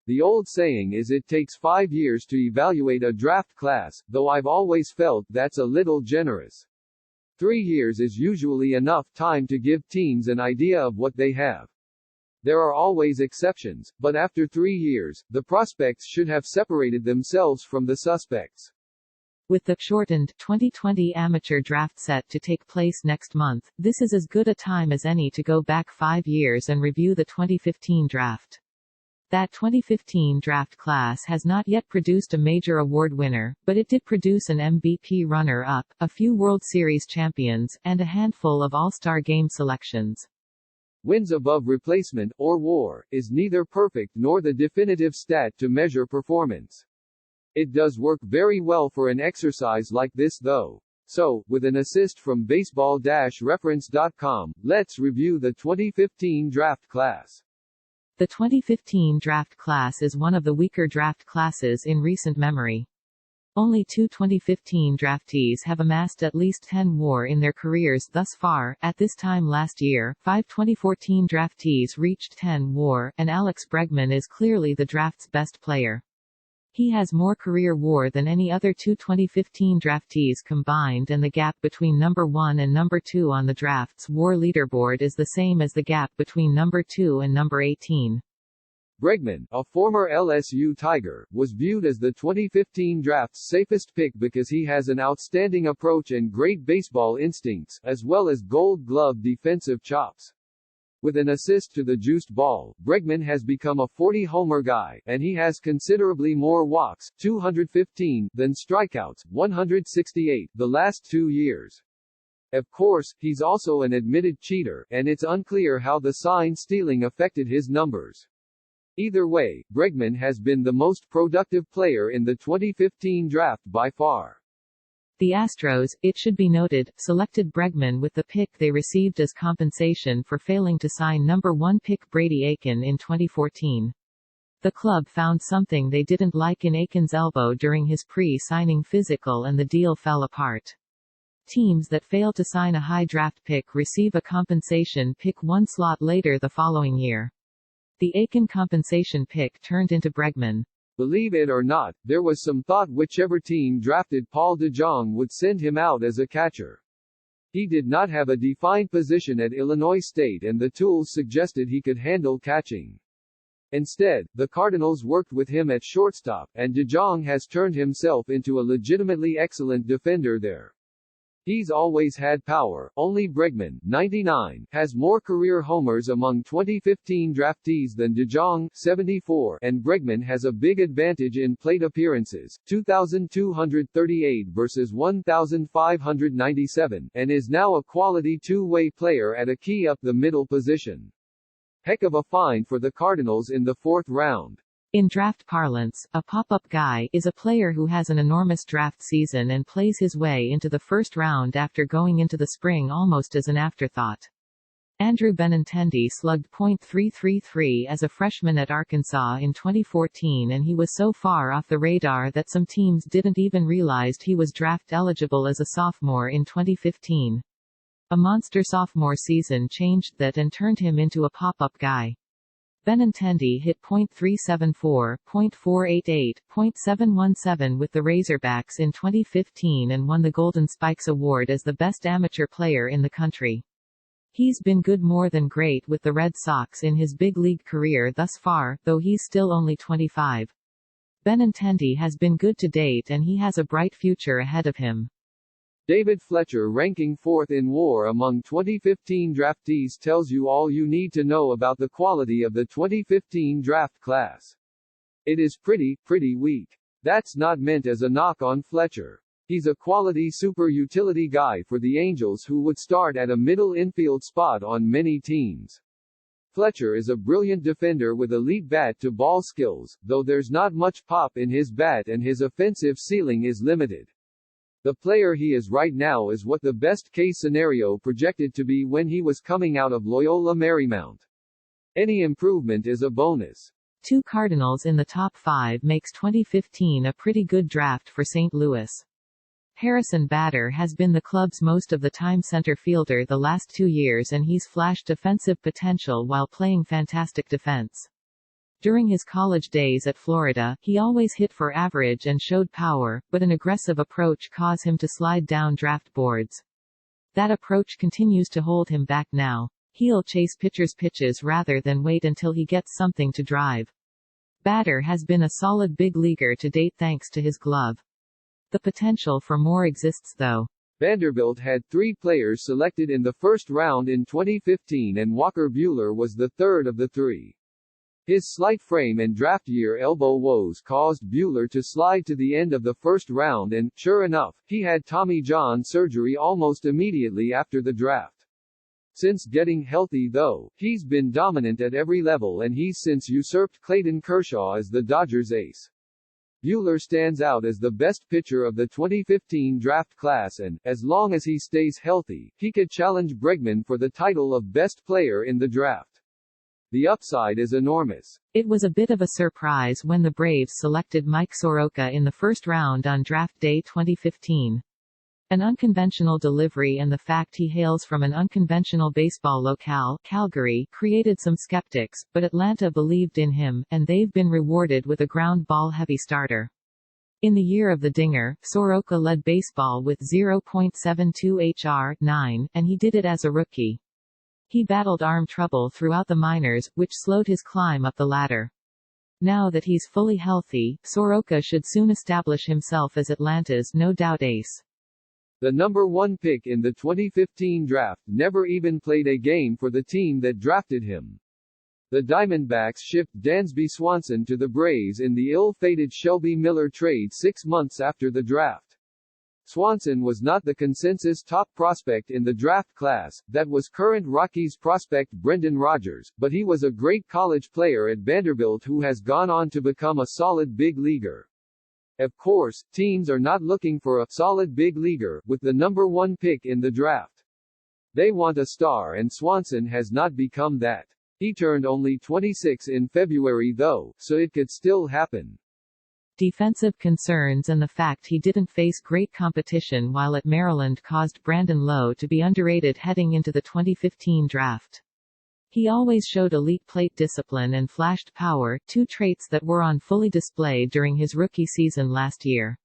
The old saying is it takes 5 years to evaluate a draft class, though I've always felt that's a little generous. 3 years is usually enough time to give teams an idea of what they have. There are always exceptions, but after 3 years, the prospects should have separated themselves from the suspects. With the shortened 2020 amateur draft set to take place next month, this is as good a time as any to go back 5 years and review the 2015 draft. That 2015 draft class has not yet produced a major award winner, but it did produce an MVP runner-up, a few World Series champions, and a handful of All-Star Game selections. Wins above replacement, or WAR, is neither perfect nor the definitive stat to measure performance. It does work very well for an exercise like this though. So, with an assist from baseball-reference.com, let's review the 2015 draft class. The 2015 draft class is one of the weaker draft classes in recent memory. Only 2 2015 draftees have amassed at least 10 WAR in their careers thus far. At this time last year, 5 2014 draftees reached 10 WAR, and Alex Bregman is clearly the draft's best player. He has more career WAR than any other 2 2015 draftees combined, and the gap between number 1 and number 2 on the draft's WAR leaderboard is the same as the gap between number 2 and number 18. Bregman, a former LSU Tiger, was viewed as the 2015 draft's safest pick because he has an outstanding approach and great baseball instincts, as well as Gold Glove defensive chops. With an assist to the juiced ball, Bregman has become a 40-homer guy, and he has considerably more walks, 215, than strikeouts, 168, the last 2 years. Of course, he's also an admitted cheater, and it's unclear how the sign stealing affected his numbers. Either way, Bregman has been the most productive player in the 2015 draft by far. The Astros, it should be noted, selected Bregman with the pick they received as compensation for failing to sign number 1 pick Brady Aiken in 2014. The club found something they didn't like in Aiken's elbow during his pre-signing physical, and the deal fell apart. Teams that fail to sign a high draft pick receive a compensation pick 1 slot later the following year. The Aiken compensation pick turned into Bregman. Believe it or not, there was some thought whichever team drafted Paul DeJong would send him out as a catcher. He did not have a defined position at Illinois State, and the tools suggested he could handle catching. Instead, the Cardinals worked with him at shortstop, and DeJong has turned himself into a legitimately excellent defender there. He's always had power. Only Bregman, 99, has more career homers among 2015 draftees than DeJong, 74, and Bregman has a big advantage in plate appearances, 2,238 versus 1,597, and is now a quality two-way player at a key up-the-middle position. Heck of a find for the Cardinals in the 4th round. In draft parlance, a pop-up guy is a player who has an enormous draft season and plays his way into the first round after going into the spring almost as an afterthought. Andrew Benintendi slugged .333 as a freshman at Arkansas in 2014, and he was so far off the radar that some teams didn't even realize he was draft eligible as a sophomore in 2015. A monster sophomore season changed that and turned him into a pop-up guy. Benintendi hit .374, .488, .717 with the Razorbacks in 2015 and won the Golden Spikes Award as the best amateur player in the country. He's been good more than great with the Red Sox in his big league career thus far, though he's still only 25. Benintendi has been good to date, and he has a bright future ahead of him. David Fletcher, ranking 4th in WAR among 2015 draftees, tells you all you need to know about the quality of the 2015 draft class. It is pretty weak. That's not meant as a knock on Fletcher. He's a quality super utility guy for the Angels who would start at a middle infield spot on many teams. Fletcher is a brilliant defender with elite bat-to-ball skills, though there's not much pop in his bat and his offensive ceiling is limited. The player he is right now is what the best-case scenario projected to be when he was coming out of Loyola Marymount. Any improvement is a bonus. 2 Cardinals in the top 5 makes 2015 a pretty good draft for St. Louis. Harrison Bader has been the club's most of the time center fielder the last 2 years, and he's flashed offensive potential while playing fantastic defense. During his college days at Florida, he always hit for average and showed power, but an aggressive approach caused him to slide down draft boards. That approach continues to hold him back now. He'll chase pitchers' pitches rather than wait until he gets something to drive. Batter has been a solid big leaguer to date thanks to his glove. The potential for more exists though. Vanderbilt had 3 players selected in the first round in 2015 and Walker Buehler was the third of the 3. His slight frame and draft year elbow woes caused Buehler to slide to the end of the first round and, sure enough, he had Tommy John surgery almost immediately after the draft. Since getting healthy though, he's been dominant at every level and he's since usurped Clayton Kershaw as the Dodgers' ace. Buehler stands out as the best pitcher of the 2015 draft class and, as long as he stays healthy, he could challenge Bregman for the title of best player in the draft. The upside is enormous. It was a bit of a surprise when the Braves selected Mike Soroka in the first round on draft day 2015. An unconventional delivery and the fact he hails from an unconventional baseball locale, Calgary, created some skeptics, but Atlanta believed in him, and they've been rewarded with a ground ball heavy starter. In the year of the Dinger, Soroka led baseball with 0.72 HR/9, and he did it as a rookie. He battled arm trouble throughout the minors, which slowed his climb up the ladder. Now that he's fully healthy, Soroka should soon establish himself as Atlanta's no-doubt ace. The number 1 pick in the 2015 draft never even played a game for the team that drafted him. The Diamondbacks shipped Dansby Swanson to the Braves in the ill-fated Shelby Miller trade 6 months after the draft. Swanson was not the consensus top prospect in the draft class, that was current Rockies prospect Brendan Rodgers, but he was a great college player at Vanderbilt who has gone on to become a solid big leaguer. Of course, teams are not looking for a solid big leaguer with the number 1 pick in the draft. They want a star and Swanson has not become that. He turned only 26 in February though, so it could still happen. Defensive concerns and the fact he didn't face great competition while at Maryland caused Brandon Lowe to be underrated heading into the 2015 draft. He always showed elite plate discipline and flashed power, 2 traits that were on fully display during his rookie season last year.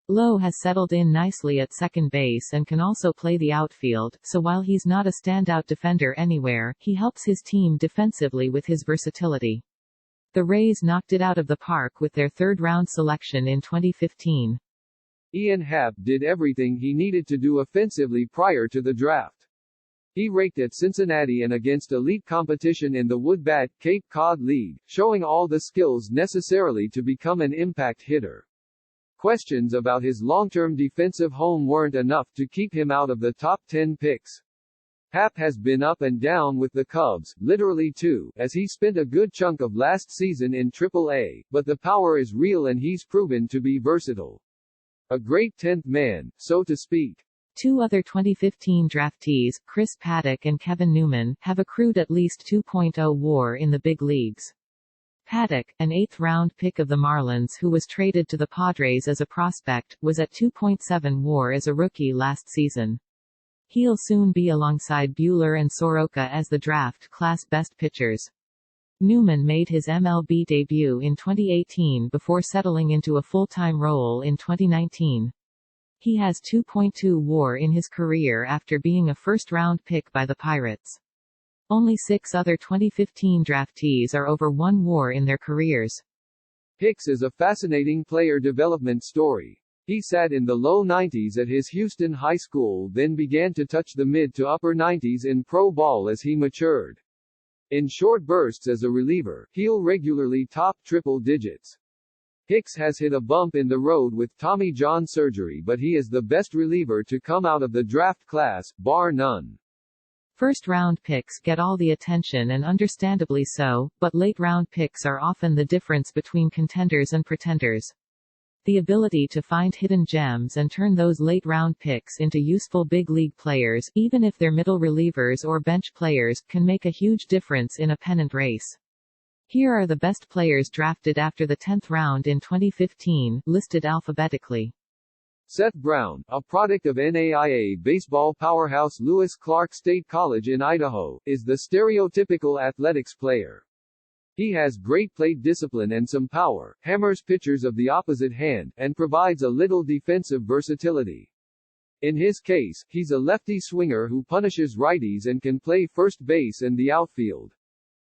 Lowe has settled in nicely at second base and can also play the outfield, so while he's not a standout defender anywhere, he helps his team defensively with his versatility. The Rays knocked it out of the park with their third-round selection in 2015. Ian Happ did everything he needed to do offensively prior to the draft. He raked at Cincinnati and against elite competition in the Woodbat, Cape Cod League, showing all the skills necessarily to become an impact hitter. Questions about his long-term defensive home weren't enough to keep him out of the top 10 picks. Happ has been up and down with the Cubs, literally too, as he spent a good chunk of last season in Triple-A, but the power is real and he's proven to be versatile. A great 10th man, so to speak. 2 other 2015 draftees, Chris Paddack and Kevin Newman, have accrued at least 2.0 WAR in the big leagues. Paddack, an 8th-round pick of the Marlins who was traded to the Padres as a prospect, was at 2.7 WAR as a rookie last season. He'll soon be alongside Buehler and Soroka as the draft class best pitchers. Newman made his MLB debut in 2018 before settling into a full-time role in 2019. He has 2.2 WAR in his career after being a first-round pick by the Pirates. Only 6 other 2015 draftees are over 1 WAR in their careers. Hicks is a fascinating player development story. He sat in the low 90s at his Houston high school, then began to touch the mid to upper 90s in pro ball as he matured. In short bursts as a reliever, he'll regularly top triple digits. Hicks has hit a bump in the road with Tommy John surgery, but he is the best reliever to come out of the draft class, bar none. First-round picks get all the attention and understandably so, but late-round picks are often the difference between contenders and pretenders. The ability to find hidden gems and turn those late-round picks into useful big league players, even if they're middle relievers or bench players, can make a huge difference in a pennant race. Here are the best players drafted after the 10th round in 2015, listed alphabetically. Seth Brown, a product of NAIA baseball powerhouse Lewis Clark State College in Idaho, is the stereotypical athletics player. He has great plate discipline and some power, hammers pitchers of the opposite hand, and provides a little defensive versatility. In his case, he's a lefty swinger who punishes righties and can play first base and the outfield.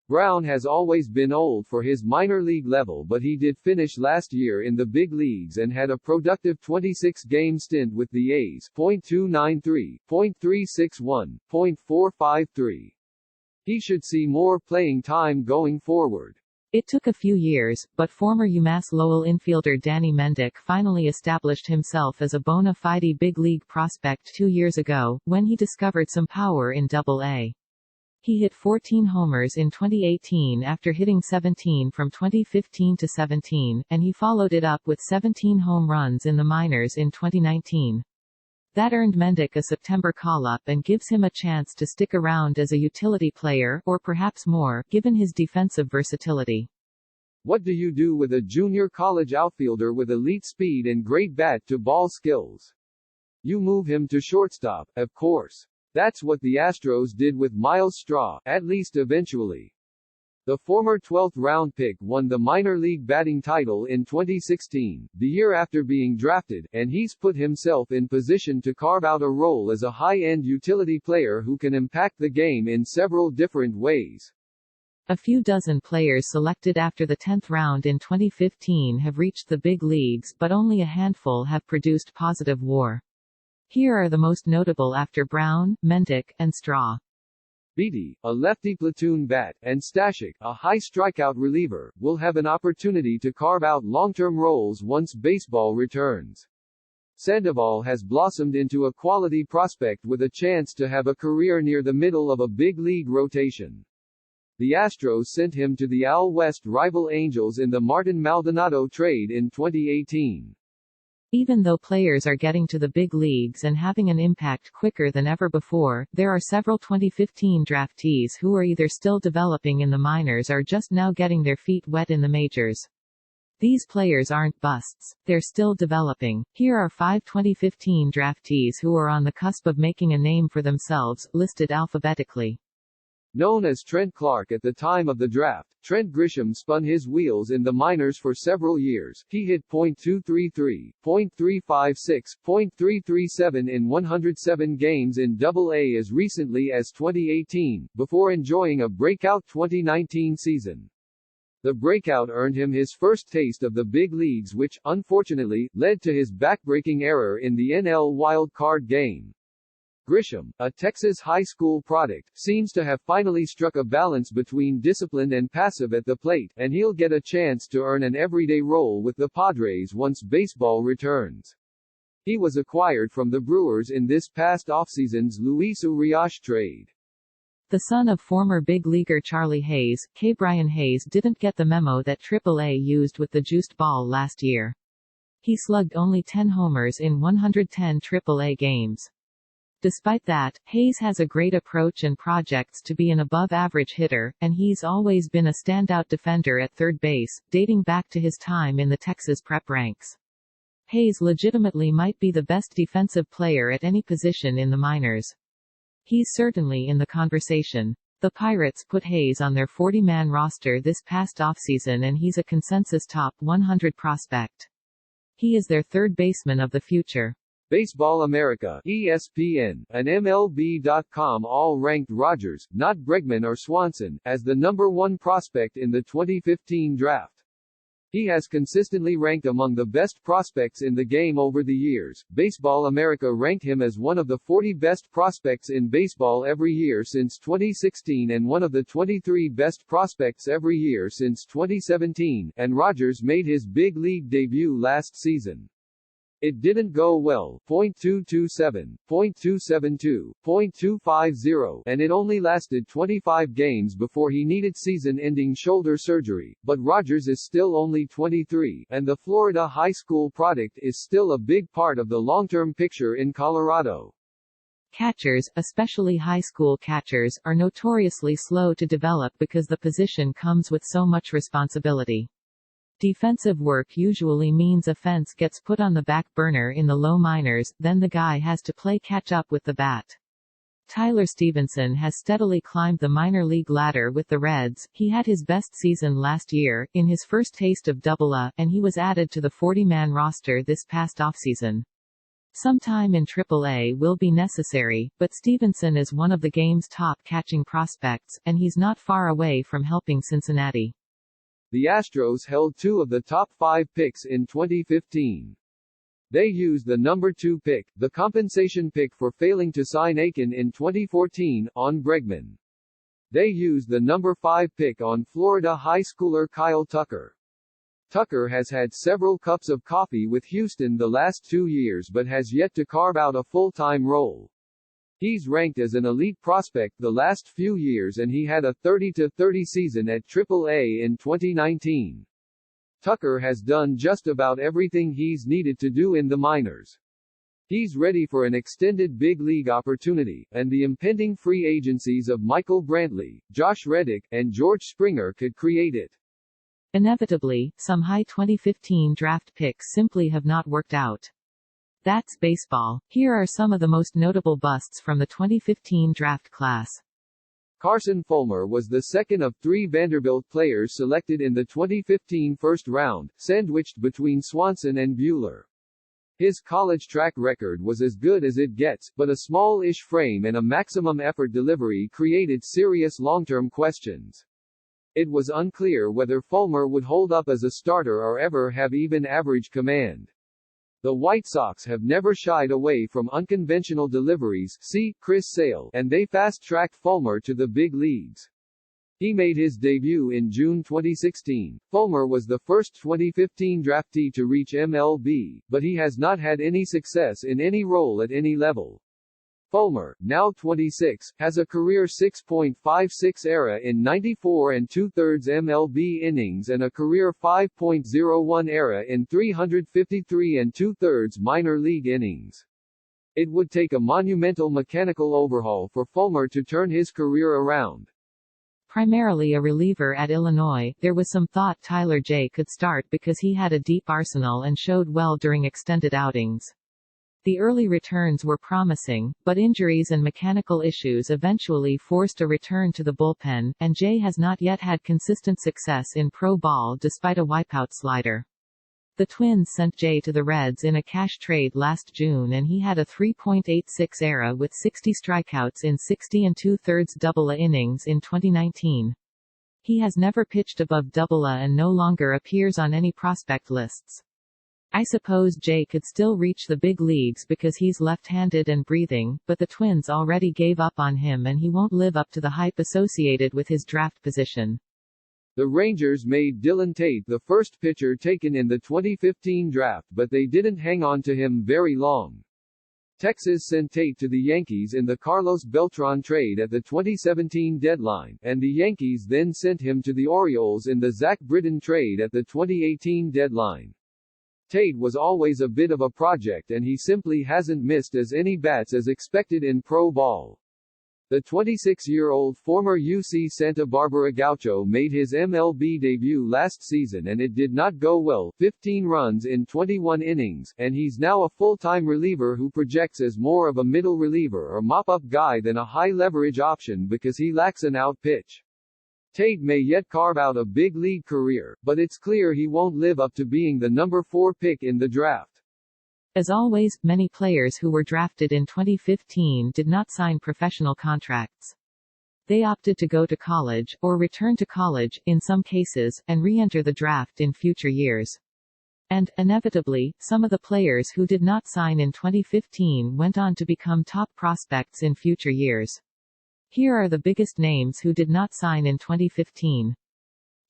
Brown has always been old for his minor league level, but he did finish last year in the big leagues and had a productive 26-game stint with the A's. .293, .361, .453. He should see more playing time going forward. It took a few years, but former UMass Lowell infielder Danny Mendick finally established himself as a bona fide big league prospect 2 years ago, when he discovered some power in Double-A. He hit 14 homers in 2018 after hitting 17 from 2015 to 17, and he followed it up with 17 home runs in the minors in 2019. That earned Mendick a September call-up and gives him a chance to stick around as a utility player, or perhaps more, given his defensive versatility. What do you do with a junior college outfielder with elite speed and great bat-to-ball skills? You move him to shortstop, of course. That's what the Astros did with Miles Straw, at least eventually. The former 12th-round pick won the minor league batting title in 2016, the year after being drafted, and he's put himself in position to carve out a role as a high-end utility player who can impact the game in several different ways. A few dozen players selected after the 10th round in 2015 have reached the big leagues, but only a handful have produced positive WAR. Here are the most notable after Brown, Mendick, and Straw. Beatty, a lefty platoon bat, and Stashik, a high strikeout reliever, will have an opportunity to carve out long-term roles once baseball returns. Sandoval has blossomed into a quality prospect with a chance to have a career near the middle of a big league rotation. The Astros sent him to the AL West rival Angels in the Martin Maldonado trade in 2018. Even though players are getting to the big leagues and having an impact quicker than ever before, there are several 2015 draftees who are either still developing in the minors or just now getting their feet wet in the majors. These players aren't busts. They're still developing. Here are 5 2015 draftees who are on the cusp of making a name for themselves, listed alphabetically. Known as Trent Clark at the time of the draft, Trent Grisham spun his wheels in the minors for several years. He hit .233, .356, .337 in 107 games in Double-A as recently as 2018, before enjoying a breakout 2019 season. The breakout earned him his first taste of the big leagues, which, unfortunately, led to his backbreaking error in the NL wild card game. Grisham, a Texas high school product, seems to have finally struck a balance between disciplined and passive at the plate, and he'll get a chance to earn an everyday role with the Padres once baseball returns. He was acquired from the Brewers in this past offseason's Luis Urias trade. The son of former big leaguer Charlie Hayes, K. Brian Hayes didn't get the memo that Triple-A used with the juiced ball last year. He slugged only 10 homers in 110 Triple-A games. Despite that, Hayes has a great approach and projects to be an above-average hitter, and he's always been a standout defender at third base, dating back to his time in the Texas prep ranks. Hayes legitimately might be the best defensive player at any position in the minors. He's certainly in the conversation. The Pirates put Hayes on their 40-man roster this past offseason, and he's a consensus top 100 prospect. He is their third baseman of the future. Baseball America, ESPN, and MLB.com all ranked Rogers, not Bregman or Swanson, as the number 1 prospect in the 2015 draft. He has consistently ranked among the best prospects in the game over the years. Baseball America ranked him as one of the 40 best prospects in baseball every year since 2016 and one of the 23 best prospects every year since 2017, and Rogers made his big league debut last season. It didn't go well, .227, .272, .250, and it only lasted 25 games before he needed season-ending shoulder surgery, but Rogers is still only 23, and the Florida high school product is still a big part of the long-term picture in Colorado. Catchers, especially high school catchers, are notoriously slow to develop because the position comes with so much responsibility. Defensive work usually means a fence gets put on the back burner in the low minors, then the guy has to play catch up with the bat. Tyler Stevenson has steadily climbed the minor league ladder with the Reds. He had his best season last year, in his first taste of Double-A, and he was added to the 40-man roster this past offseason. Some time in Triple-A will be necessary, but Stevenson is one of the game's top catching prospects, and he's not far away from helping Cincinnati. The Astros held 2 of the top 5 picks in 2015. They used the number 2 pick, the compensation pick for failing to sign Aiken in 2014, on Bregman. They used the number 5 pick on Florida high schooler Kyle Tucker. Tucker has had several cups of coffee with Houston the last 2 years but has yet to carve out a full-time role. He's ranked as an elite prospect the last few years and he had a 30-30 season at Triple-A in 2019. Tucker has done just about everything he's needed to do in the minors. He's ready for an extended big league opportunity, and the impending free agencies of Michael Brantley, Josh Reddick, and George Springer could create it. Inevitably, some high 2015 draft picks simply have not worked out. That's baseball. Here are some of the most notable busts from the 2015 draft class. Carson Fulmer was the second of 3 Vanderbilt players selected in the 2015 first round, sandwiched between Swanson and Buehler. His college track record was as good as it gets, but a small-ish frame and a maximum effort delivery created serious long-term questions. It was unclear whether Fulmer would hold up as a starter or ever have even average command. The White Sox have never shied away from unconventional deliveries, see Chris Sale, and they fast-tracked Fulmer to the big leagues. He made his debut in June 2016. Fulmer was the first 2015 draftee to reach MLB, but he has not had any success in any role at any level. Fulmer, now 26, has a career 6.56 ERA in 94 2/3 MLB innings and a career 5.01 ERA in 353 2/3 minor league innings. It would take a monumental mechanical overhaul for Fulmer to turn his career around. Primarily a reliever at Illinois, there was some thought Tyler J. could start because he had a deep arsenal and showed well during extended outings. The early returns were promising, but injuries and mechanical issues eventually forced a return to the bullpen, and Jay has not yet had consistent success in pro ball despite a wipeout slider. The Twins sent Jay to the Reds in a cash trade last June and he had a 3.86 ERA with 60 strikeouts in 60 2/3 Double-A innings in 2019. He has never pitched above Double-A and no longer appears on any prospect lists. I suppose Jay could still reach the big leagues because he's left-handed and breathing, but the Twins already gave up on him and he won't live up to the hype associated with his draft position. The Rangers made Dylan Tate the first pitcher taken in the 2015 draft, but they didn't hang on to him very long. Texas sent Tate to the Yankees in the Carlos Beltran trade at the 2017 deadline, and the Yankees then sent him to the Orioles in the Zach Britton trade at the 2018 deadline. Tate was always a bit of a project and he simply hasn't missed as any bats as expected in pro ball. The 26-year-old former UC Santa Barbara Gaucho made his MLB debut last season and it did not go well, 15 runs in 21 innings, and he's now a full-time reliever who projects as more of a middle reliever or mop-up guy than a high-leverage option because he lacks an out pitch. Tate may yet carve out a big league career, but it's clear he won't live up to being the number 4 pick in the draft. As always, many players who were drafted in 2015 did not sign professional contracts. They opted to go to college, or return to college, in some cases, and re-enter the draft in future years. And, inevitably, some of the players who did not sign in 2015 went on to become top prospects in future years. Here are the biggest names who did not sign in 2015.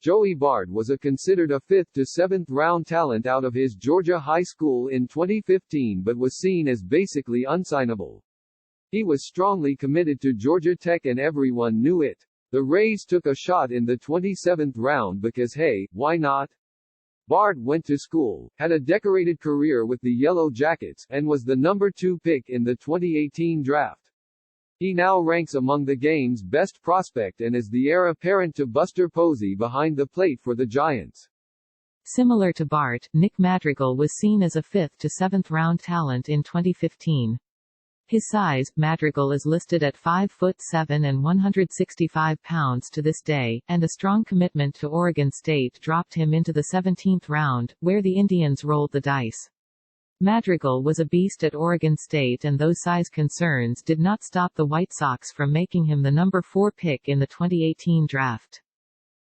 Joey Bard was considered a 5th to 7th round talent out of his Georgia high school in 2015 but was seen as basically unsignable. He was strongly committed to Georgia Tech and everyone knew it. The Rays took a shot in the 27th round because hey, why not? Bard went to school, had a decorated career with the Yellow Jackets, and was the number 2 pick in the 2018 draft. He now ranks among the game's best prospect and is the heir apparent to Buster Posey behind the plate for the Giants. Similar to Bart, Nick Madrigal was seen as a 5th to 7th round talent in 2015. His size, Madrigal is listed at 5'7" and 165 pounds to this day, and a strong commitment to Oregon State dropped him into the 17th round, where the Indians rolled the dice. Madrigal was a beast at Oregon State, and those size concerns did not stop the White Sox from making him the number 4 pick in the 2018 draft.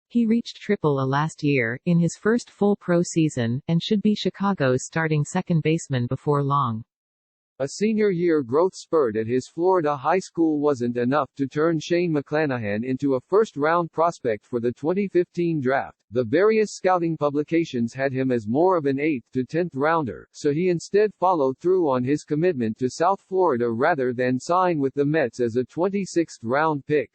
He reached Triple-A last year, in his first full pro season, and should be Chicago's starting second baseman before long. A senior year growth spurt at his Florida high school wasn't enough to turn Shane McClanahan into a first-round prospect for the 2015 draft. The various scouting publications had him as more of an 8th to 10th rounder, so he instead followed through on his commitment to South Florida rather than sign with the Mets as a 26th round pick.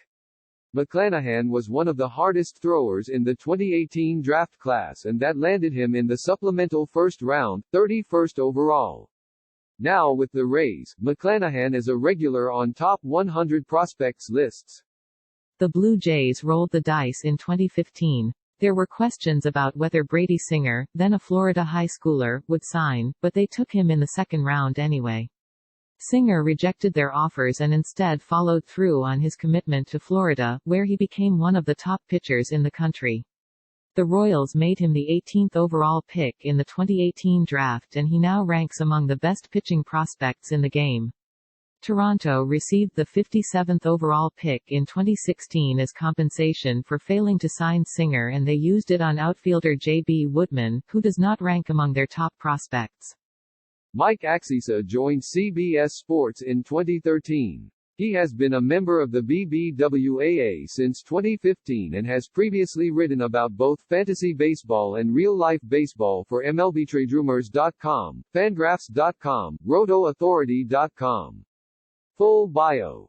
McClanahan was one of the hardest throwers in the 2018 draft class, and that landed him in the supplemental first round, 31st overall. Now with the Rays, McClanahan is a regular on top 100 prospects lists. The Blue Jays rolled the dice in 2015. There were questions about whether Brady Singer, then a Florida high schooler, would sign, but they took him in the second round anyway. Singer rejected their offers and instead followed through on his commitment to Florida, where he became one of the top pitchers in the country. The Royals made him the 18th overall pick in the 2018 draft, and he now ranks among the best pitching prospects in the game. Toronto received the 57th overall pick in 2016 as compensation for failing to sign Singer, and they used it on outfielder J.B. Woodman, who does not rank among their top prospects. Mike Axisa joined CBS Sports in 2013. He has been a member of the BBWAA since 2015 and has previously written about both fantasy baseball and real-life baseball for MLBTradeRumors.com, Fangraphs.com, RotoAuthority.com. Full bio.